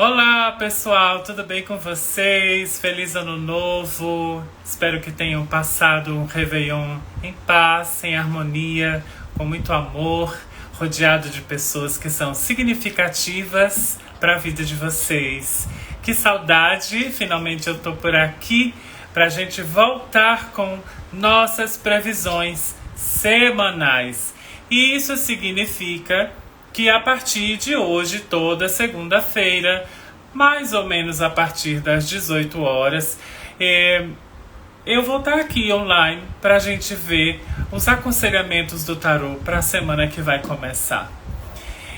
Olá pessoal, tudo bem com vocês? Feliz Ano Novo! Espero que tenham passado um Réveillon em paz, em harmonia, com muito amor, rodeado de pessoas que são significativas para a vida de vocês. Que saudade! Finalmente eu tô por aqui para a gente voltar com nossas previsões semanais. E isso significa que a partir de hoje, toda segunda-feira, mais ou menos a partir das 18 horas, eu vou estar aqui online para a gente ver os aconselhamentos do tarô para a semana que vai começar.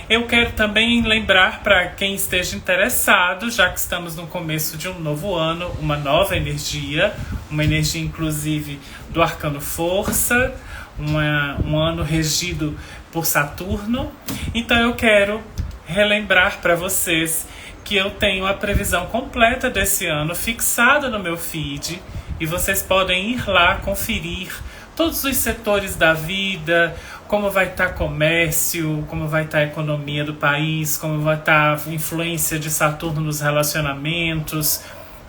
Eu quero também lembrar para quem esteja interessado, já que estamos no começo de um novo ano, uma nova energia, uma energia inclusive do Arcano Força, um ano regido por Saturno. Então eu quero relembrar para vocês que eu tenho a previsão completa desse ano fixada no meu feed e vocês podem ir lá conferir todos os setores da vida, como vai estar comércio, como vai estar a economia do país, como vai estar a influência de Saturno nos relacionamentos,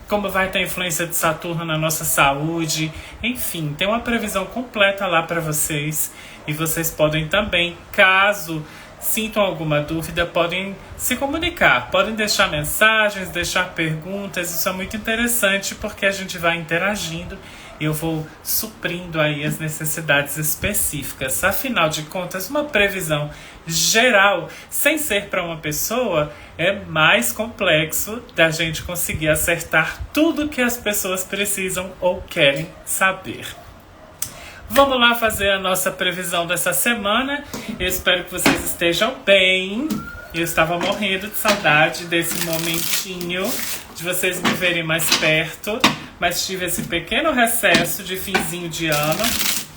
como vai estar a influência de Saturno na nossa saúde. Enfim, tem uma previsão completa lá para vocês. E vocês podem também, caso sintam alguma dúvida, podem se comunicar. Podem deixar mensagens, deixar perguntas. Isso é muito interessante porque a gente vai interagindo e eu vou suprindo aí as necessidades específicas. Afinal de contas, uma previsão geral, sem ser para uma pessoa, é mais complexo da gente conseguir acertar tudo que as pessoas precisam ou querem saber. Vamos lá fazer a nossa previsão dessa semana. Eu espero que vocês estejam bem. Eu estava morrendo de saudade desse momentinho, de vocês me verem mais perto, mas tive esse pequeno recesso de finzinho de ano.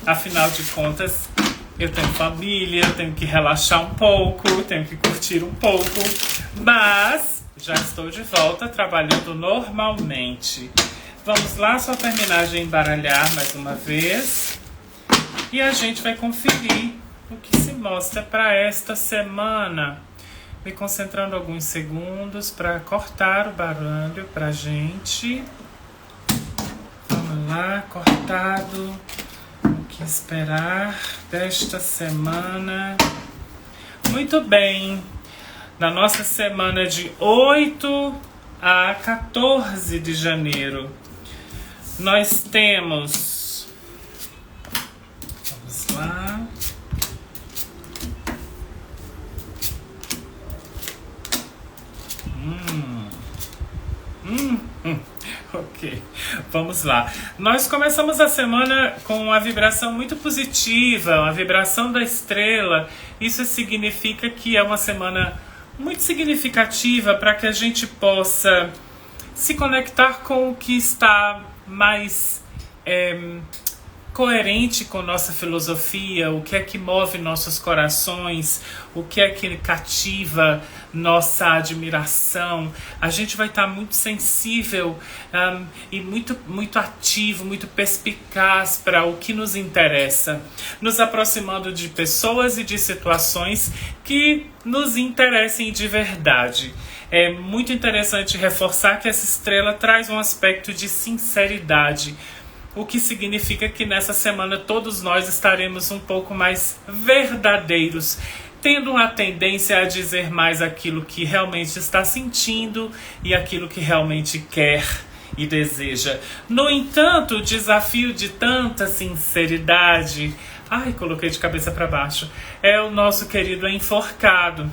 Afinal de contas, eu tenho família, eu tenho que relaxar um pouco, tenho que curtir um pouco, mas já estou de volta trabalhando normalmente. Vamos lá, só terminar de embaralhar mais uma vez. E a gente vai conferir o que se mostra para esta semana. Me concentrando alguns segundos para cortar o baralho para a gente. Vamos lá, cortado. O que esperar desta semana? Muito bem. Na nossa semana de 8 a 14 de janeiro, nós temos... lá. Ok, vamos lá. Nós começamos a semana com uma vibração muito positiva, uma vibração da estrela. Isso significa que é uma semana muito significativa para que a gente possa se conectar com o que está mais coerente com nossa filosofia, o que é que move nossos corações, o que é que cativa nossa admiração. A gente vai estar muito sensível e muito ativo, muito perspicaz para o que nos interessa, nos aproximando de pessoas e de situações que nos interessem de verdade. É muito interessante reforçar que essa estrela traz um aspecto de sinceridade, o que significa que nessa semana todos nós estaremos um pouco mais verdadeiros, tendo uma tendência a dizer mais aquilo que realmente está sentindo e aquilo que realmente quer e deseja. No entanto, o desafio de tanta sinceridade, coloquei de cabeça para baixo, é o nosso querido enforcado.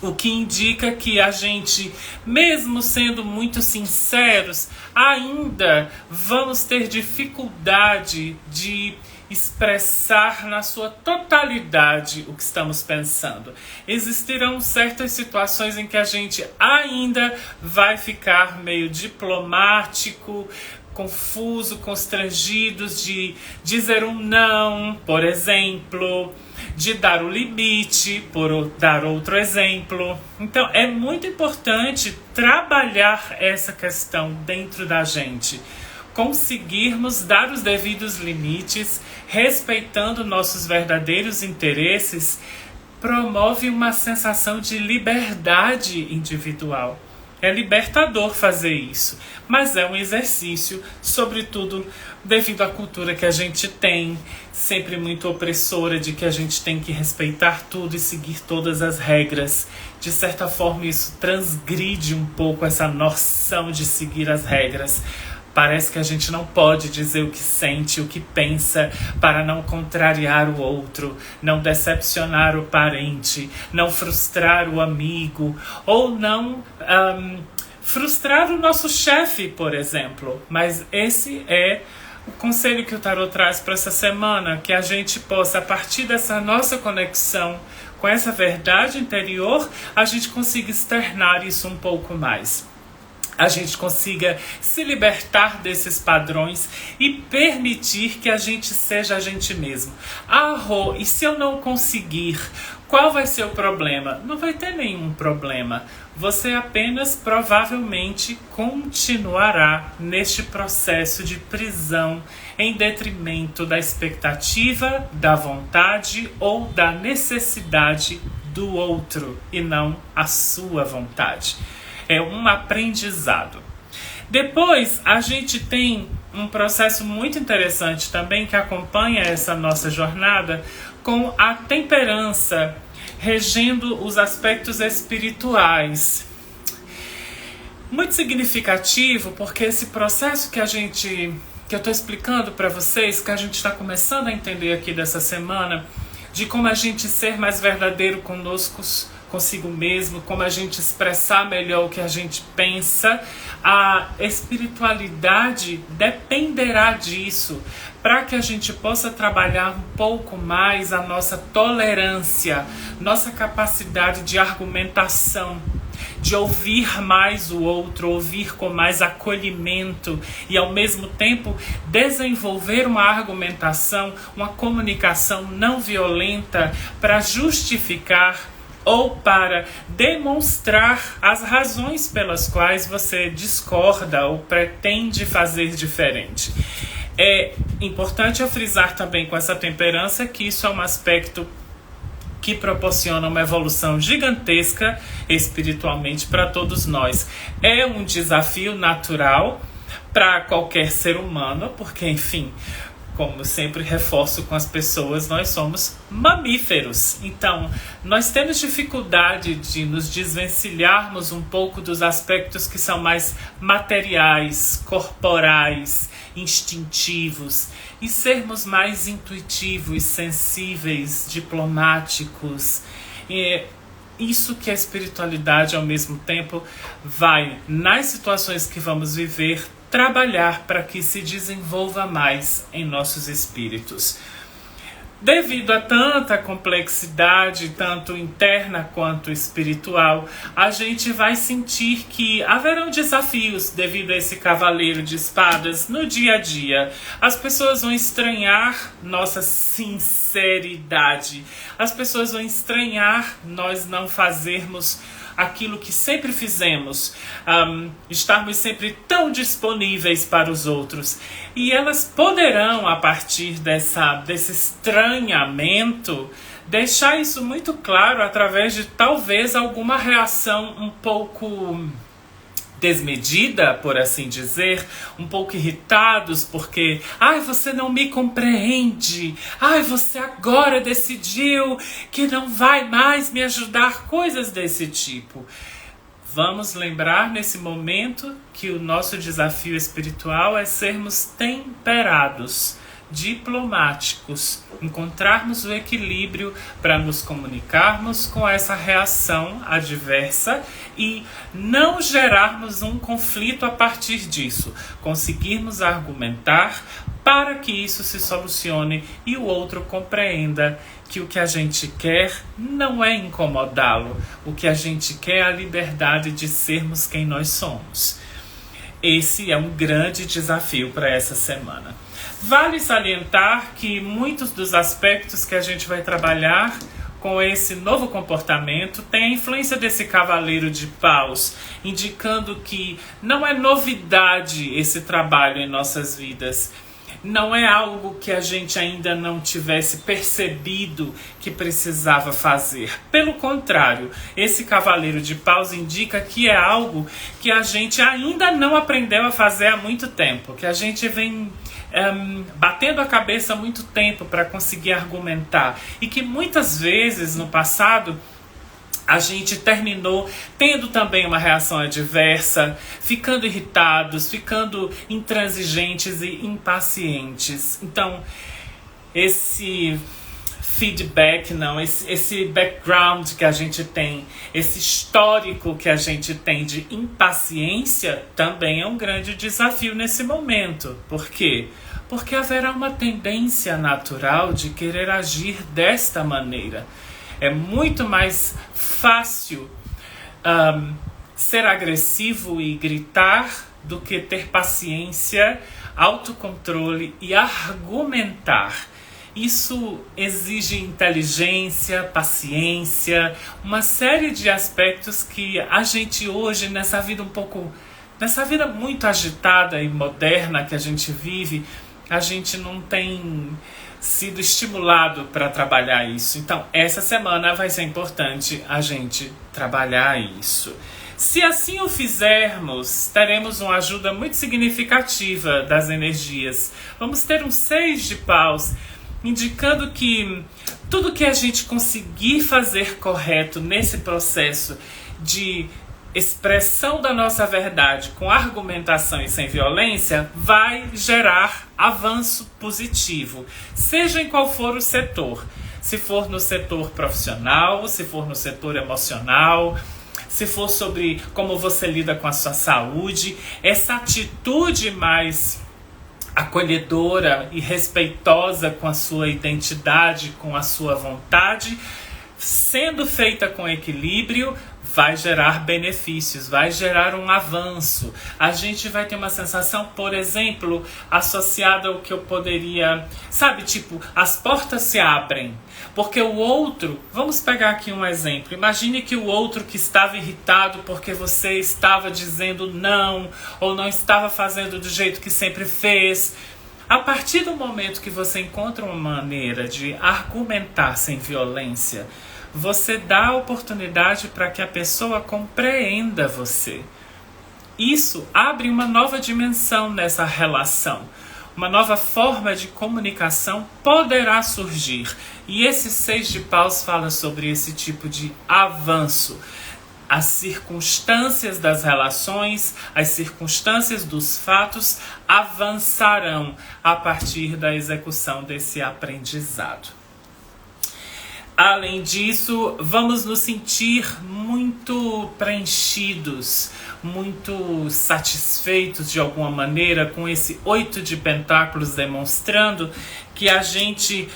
O que indica que a gente, mesmo sendo muito sinceros, ainda vamos ter dificuldade de expressar na sua totalidade o que estamos pensando. Existirão certas situações em que a gente ainda vai ficar meio diplomático, confuso, constrangidos de dizer um não, por exemplo, de dar o limite, por dar outro exemplo. Então é muito importante trabalhar essa questão dentro da gente, conseguirmos dar os devidos limites, respeitando nossos verdadeiros interesses, promove uma sensação de liberdade individual. É libertador fazer isso, mas é um exercício, sobretudo devido à cultura que a gente tem, sempre muito opressora, de que a gente tem que respeitar tudo e seguir todas as regras. De certa forma, isso transgride um pouco essa noção de seguir as regras. Parece que a gente não pode dizer o que sente, o que pensa, para não contrariar o outro, não decepcionar o parente, não frustrar o amigo, ou não frustrar o nosso chefe, por exemplo. Mas esse é o conselho que o tarot traz para essa semana, que a gente possa, a partir dessa nossa conexão com essa verdade interior, a gente consiga externar isso um pouco mais. A gente consiga se libertar desses padrões e permitir que a gente seja a gente mesmo. Rô, e se eu não conseguir, qual vai ser o problema? Não vai ter nenhum problema. Você apenas provavelmente continuará neste processo de prisão em detrimento da expectativa, da vontade ou da necessidade do outro e não a sua vontade. É um aprendizado. Depois, a gente tem um processo muito interessante também que acompanha essa nossa jornada com a temperança regendo os aspectos espirituais. Muito significativo, porque esse processo que eu estou explicando para vocês, que a gente está começando a entender aqui dessa semana, de como a gente ser mais verdadeiro consigo mesmo, como a gente expressar melhor o que a gente pensa, a espiritualidade dependerá disso, para que a gente possa trabalhar um pouco mais a nossa tolerância, nossa capacidade de argumentação, de ouvir mais o outro, ouvir com mais acolhimento e ao mesmo tempo desenvolver uma argumentação, uma comunicação não violenta para justificar ou para demonstrar as razões pelas quais você discorda ou pretende fazer diferente. É importante eu frisar também com essa temperança que isso é um aspecto que proporciona uma evolução gigantesca espiritualmente para todos nós. É um desafio natural para qualquer ser humano, porque, enfim, como sempre reforço com as pessoas, nós somos mamíferos. Então, nós temos dificuldade de nos desvencilharmos um pouco dos aspectos que são mais materiais, corporais, instintivos, e sermos mais intuitivos, sensíveis, diplomáticos. E isso que a espiritualidade, ao mesmo tempo, vai, nas situações que vamos viver, trabalhar para que se desenvolva mais em nossos espíritos. Devido a tanta complexidade, tanto interna quanto espiritual, a gente vai sentir que haverão desafios devido a esse cavaleiro de espadas no dia a dia. As pessoas vão estranhar nossa sinceridade. As pessoas vão estranhar nós não fazermos aquilo que sempre fizemos, estarmos sempre tão disponíveis para os outros. E elas poderão, a partir desse estranhamento, deixar isso muito claro através de talvez alguma reação um pouco desmedida, por assim dizer, um pouco irritados porque você não me compreende, você agora decidiu que não vai mais me ajudar, coisas desse tipo. Vamos lembrar nesse momento que o nosso desafio espiritual é sermos temperados, diplomáticos, encontrarmos o equilíbrio para nos comunicarmos com essa reação adversa e não gerarmos um conflito a partir disso, conseguirmos argumentar para que isso se solucione e o outro compreenda que o que a gente quer não é incomodá-lo, o que a gente quer é a liberdade de sermos quem nós somos. Esse é um grande desafio para essa semana. Vale salientar que muitos dos aspectos que a gente vai trabalhar com esse novo comportamento tem a influência desse cavaleiro de paus, indicando que não é novidade esse trabalho em nossas vidas. Não é algo que a gente ainda não tivesse percebido que precisava fazer. Pelo contrário, esse cavaleiro de paus indica que é algo que a gente ainda não aprendeu a fazer há muito tempo, que a gente vem batendo a cabeça há muito tempo para conseguir argumentar, e que muitas vezes no passado a gente terminou tendo também uma reação adversa, ficando irritados, ficando intransigentes e impacientes. Então, esse feedback, esse background que a gente tem, esse histórico que a gente tem de impaciência, também é um grande desafio nesse momento. Por quê? Porque haverá uma tendência natural de querer agir desta maneira. É muito mais fácil ser agressivo e gritar do que ter paciência, autocontrole e argumentar. Isso exige inteligência, paciência, uma série de aspectos que a gente hoje, nessa vida muito agitada e moderna que a gente vive, a gente não tem sido estimulado para trabalhar isso. Então, essa semana vai ser importante a gente trabalhar isso. Se assim o fizermos, teremos uma ajuda muito significativa das energias. Vamos ter um 6 de paus, indicando que tudo que a gente conseguir fazer correto nesse processo de expressão da nossa verdade com argumentação e sem violência vai gerar avanço positivo, seja em qual for o setor. Se for no setor profissional, se for no setor emocional, se for sobre como você lida com a sua saúde, essa atitude mais acolhedora e respeitosa com a sua identidade, com a sua vontade, sendo feita com equilíbrio, vai gerar benefícios, vai gerar um avanço. A gente vai ter uma sensação, por exemplo, associada ao que eu poderia... Sabe, tipo, as portas se abrem. Porque o outro... Vamos pegar aqui um exemplo. Imagine que o outro que estava irritado porque você estava dizendo não, ou não estava fazendo do jeito que sempre fez. A partir do momento que você encontra uma maneira de argumentar sem violência, você dá a oportunidade para que a pessoa compreenda você. Isso abre uma nova dimensão nessa relação. Uma nova forma de comunicação poderá surgir. E esse 6 de paus fala sobre esse tipo de avanço. As circunstâncias das relações, as circunstâncias dos fatos avançarão a partir da execução desse aprendizado. Além disso, vamos nos sentir muito preenchidos, muito satisfeitos de alguma maneira com esse 8 de pentáculos, demonstrando que a gente,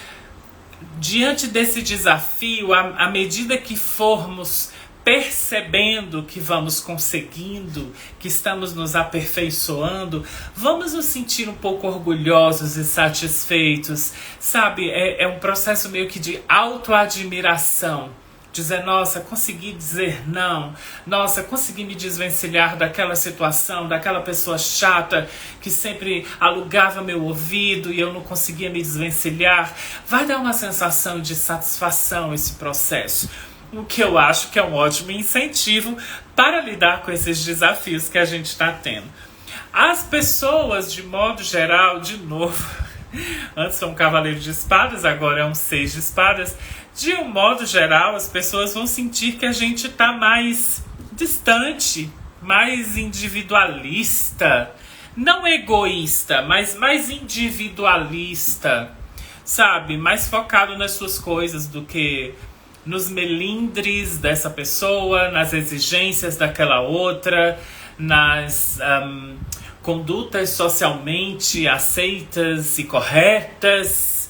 diante desse desafio, à medida que formos percebendo que vamos conseguindo, que estamos nos aperfeiçoando, vamos nos sentir um pouco orgulhosos e satisfeitos, sabe? É um processo meio que de autoadmiração. Dizer, nossa, consegui dizer não. Nossa, consegui me desvencilhar daquela situação, daquela pessoa chata que sempre alugava meu ouvido e eu não conseguia me desvencilhar. Vai dar uma sensação de satisfação esse processo. O que eu acho que é um ótimo incentivo para lidar com esses desafios que a gente está tendo. As pessoas, de modo geral, de novo, antes foi um cavaleiro de espadas, agora é um 6 de espadas. De um modo geral, as pessoas vão sentir que a gente está mais distante, mais individualista. Não egoísta, mas mais individualista, sabe? Mais focado nas suas coisas do que nos melindres dessa pessoa, nas exigências daquela outra, nas condutas socialmente aceitas e corretas.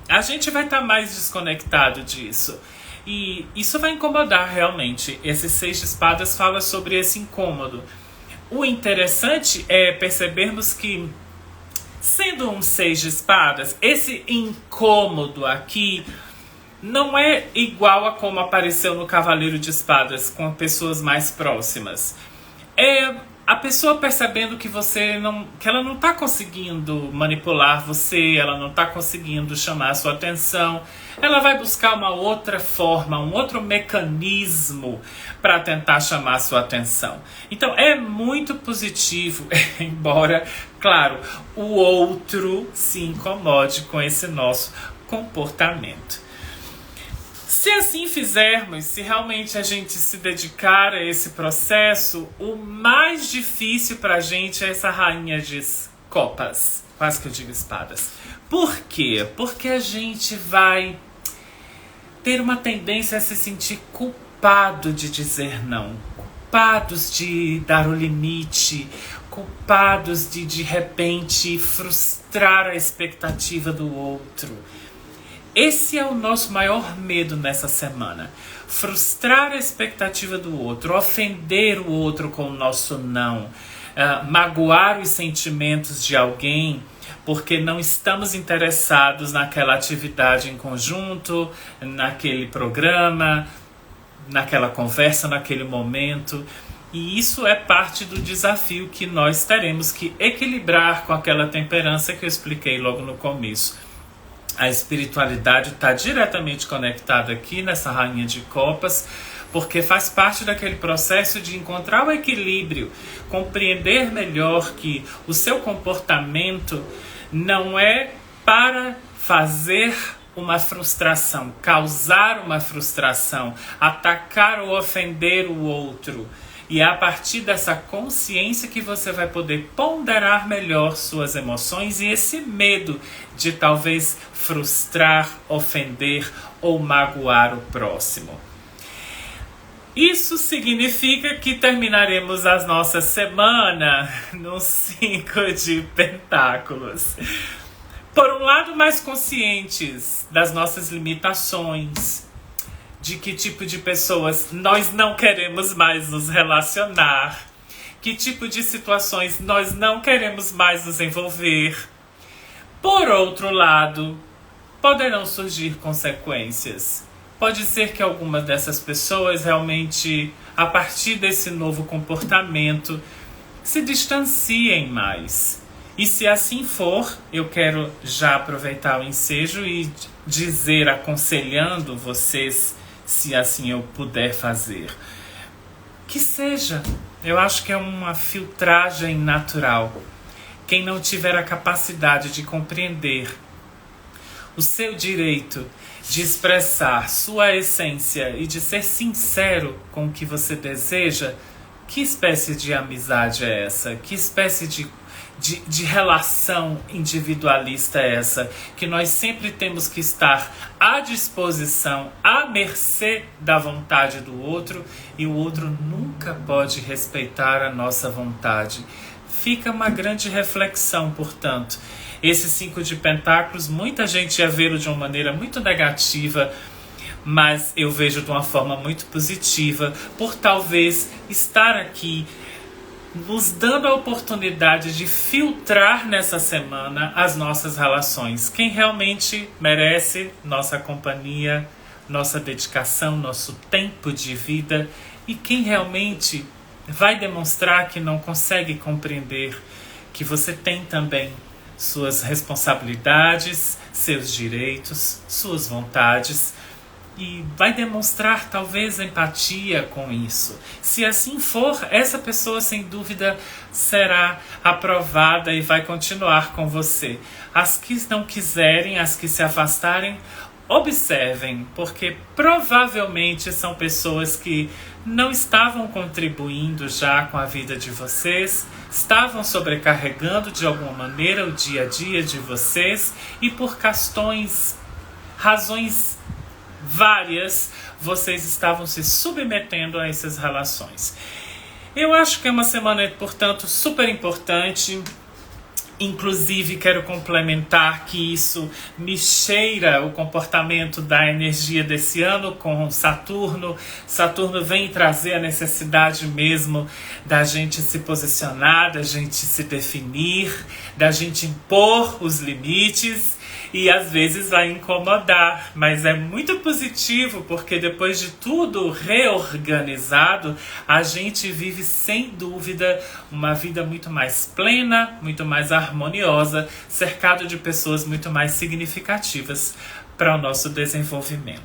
A gente vai estar mais desconectado disso. E isso vai incomodar realmente. Esse 6 de espadas fala sobre esse incômodo. O interessante é percebermos que, sendo um 6 de espadas, esse incômodo aqui não é igual a como apareceu no Cavaleiro de Espadas com pessoas mais próximas. É a pessoa percebendo que que ela não está conseguindo manipular você, ela não está conseguindo chamar a sua atenção, ela vai buscar uma outra forma, um outro mecanismo para tentar chamar a sua atenção. Então é muito positivo, embora, claro, o outro se incomode com esse nosso comportamento. Se assim fizermos, se realmente a gente se dedicar a esse processo, o mais difícil pra gente é essa rainha de copas. Quase que eu digo espadas. Por quê? Porque a gente vai ter uma tendência a se sentir culpado de dizer não. Culpados de dar o limite. Culpados de repente, frustrar a expectativa do outro. Esse é o nosso maior medo nessa semana. Frustrar a expectativa do outro, ofender o outro com o nosso não, magoar os sentimentos de alguém porque não estamos interessados naquela atividade em conjunto, naquele programa, naquela conversa, naquele momento. E isso é parte do desafio que nós teremos que equilibrar com aquela temperança que eu expliquei logo no começo. A espiritualidade está diretamente conectada aqui nessa rainha de copas, porque faz parte daquele processo de encontrar o equilíbrio, compreender melhor que o seu comportamento não é para fazer uma frustração, causar uma frustração, atacar ou ofender o outro. E é a partir dessa consciência que você vai poder ponderar melhor suas emoções e esse medo de talvez frustrar, ofender ou magoar o próximo. Isso significa que terminaremos a nossa semana no 5 de Pentáculos. Por um lado, mais conscientes das nossas limitações, de que tipo de pessoas nós não queremos mais nos relacionar, que tipo de situações nós não queremos mais nos envolver. Por outro lado, poderão surgir consequências. Pode ser que algumas dessas pessoas realmente, a partir desse novo comportamento, se distanciem mais. E se assim for, eu quero já aproveitar o ensejo e dizer, aconselhando vocês, se assim eu puder fazer, que seja. Eu acho que é uma filtragem natural. Quem não tiver a capacidade de compreender o seu direito de expressar sua essência e de ser sincero com o que você deseja, que espécie de amizade é essa? Que espécie de relação individualista é essa? Que nós sempre temos que estar à disposição, à mercê da vontade do outro, e o outro nunca pode respeitar a nossa vontade. Fica uma grande reflexão, portanto. Esse 5 de Pentáculos, muita gente ia vê-lo de uma maneira muito negativa, mas eu vejo de uma forma muito positiva, por talvez estar aqui nos dando a oportunidade de filtrar nessa semana as nossas relações. Quem realmente merece nossa companhia, nossa dedicação, nosso tempo de vida, e quem realmente vai demonstrar que não consegue compreender que você tem também suas responsabilidades, seus direitos, suas vontades, e vai demonstrar talvez empatia com isso. Se assim for, essa pessoa sem dúvida será aprovada e vai continuar com você. As que não quiserem, as que se afastarem, observem, porque provavelmente são pessoas que não estavam contribuindo já com a vida de vocês, estavam sobrecarregando de alguma maneira o dia a dia de vocês, e por razões várias, vocês estavam se submetendo a essas relações. Eu acho que é uma semana, portanto, super importante. Inclusive, quero complementar que isso me cheira o comportamento da energia desse ano com Saturno. Saturno vem trazer a necessidade mesmo da gente se posicionar, da gente se definir, da gente impor os limites. e às vezes vai incomodar, mas é muito positivo porque depois de tudo reorganizado, a gente vive sem dúvida uma vida muito mais plena, muito mais harmoniosa, cercado de pessoas muito mais significativas para o nosso desenvolvimento.